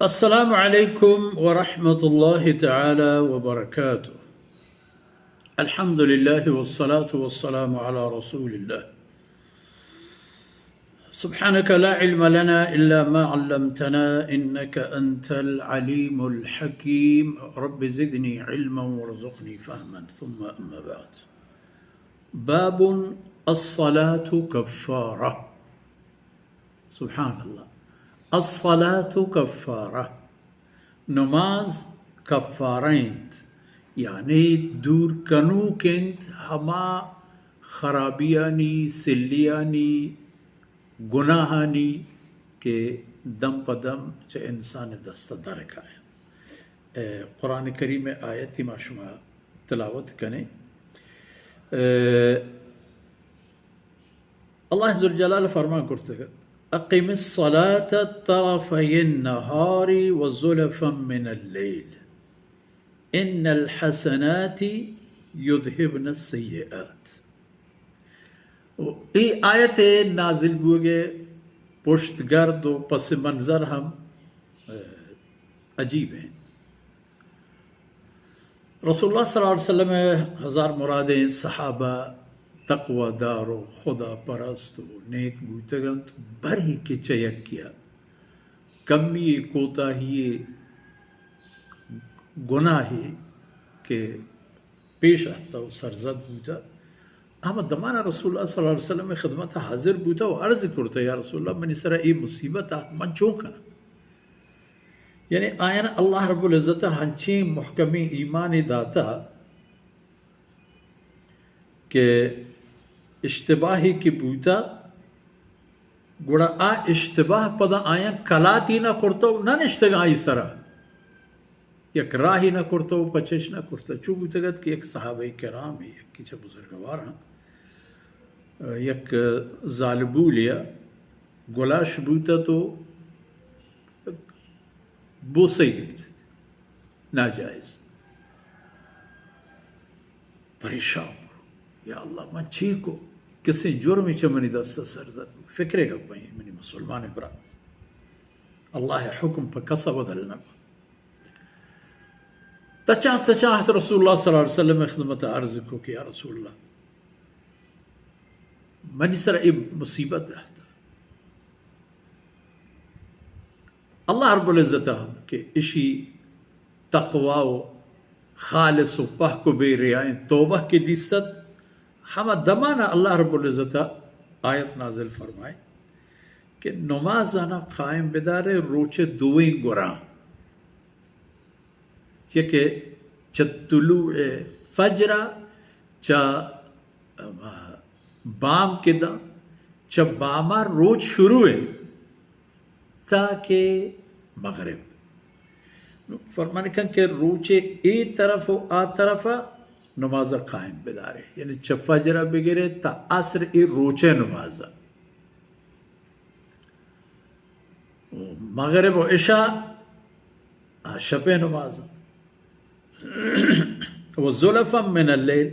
السلام عليكم ورحمة الله تعالى وبركاته. الحمد لله والصلاة والسلام على رسول الله. سبحانك لا علم لنا إلا ما علمتنا إنك أنت العليم الحكيم. رب زدني علما وارزقني فهما. ثم أما بعد. باب الصلاة كفارة. سبحان الله. الصلاة كفارة. نماز کفارینت یعنی دور کنو کنت ہما خرابیانی سلیانی گناہانی کے دم پدم چه انسان دست درک آئے. قرآن کریم میں آیتی ما شما تلاوت کنے. اللہ ذوالجلال فرمان کرتے ہیں اقم الصلاة طرفي النهار وزلفا من الليل ان الحسنات يذهبن السيئات. ای آیت نازل ہوئے پشت گرد و پس منظر ہم عجیب ہیں. رسول اللہ صلی اللہ علیہ وسلم ہزار مرادیں صحابہ تقوی دار و خدا پرست و نیک بوتگن تو بری کے چیک کیا کمی کوتاہی گناہی کے پیش آتا و سرزد بوتا. اما دمانا رسول اللہ صلی اللہ علیہ وسلم خدمت حاضر بوتا و عرض کرتا یا رسول اللہ من سرا ای مصیبت من چونکا یعنی آینا اللہ رب العزت ہنچی محکمی ایمانی داتا کہ اشتباہی کی بوتا گوڑا اشتباہ پدا آیا کلاتی نہ کرتا نہ نشتگا آئی سرا یک راہی نہ کرتا پچش نہ کرتا. چو بوتا گت کہ ایک صحابہ کرام ہے یک کچھ بزرگوار ہاں یک ظالبو لیا گلاش بوتا تو بوسے گفت ناجائز. پریشان یا اللہ من چی کو کسی جرمی چا منی دستا سرزد فکرے گا پائی منی مسلمان برات اللہ حکم پا کسا بدلنا تچاہت رسول اللہ صلی اللہ علیہ وسلم خدمت عرض کو کہ یا رسول اللہ منی سر ای مصیبت رہتا اللہ رب العزت کہ اشی تقوی و خالص و پاک و بے ریائیں توبہ کی دیست ہم دمانا اللہ رب العزت آیت نازل فرمائے کہ نمازانا قائم بدارے روچے دوئیں گران کہ چا طلوع فجرہ چا بام کے دا چا باما روچ شروع ہے تاکہ مغرب فرمانے کہاں کہ روچے ای طرف و آ طرف نماز قائم بدارے یعنی چا فجرہ بگرے تا عصر ای روچے نمازہ مغرب و عشاء شب نمازہ و زلفا من اللیل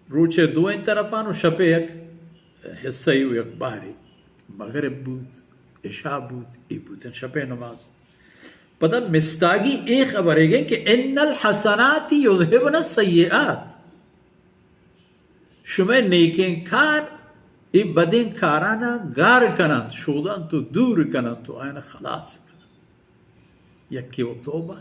روچے دوئیں طرفان و شب یک حصہی و یک باہری مغرب بود عشاء بود ای بودن شب نماز. پتہ مستاگی ایک خبر ہے گئے کہ ان الحسنات یذہبن السیئات شمع نیکیں کار ای بدیں کارانا گار کنند شودن تو دور کنند تو آئین خلاص کنند. یکی و توبہ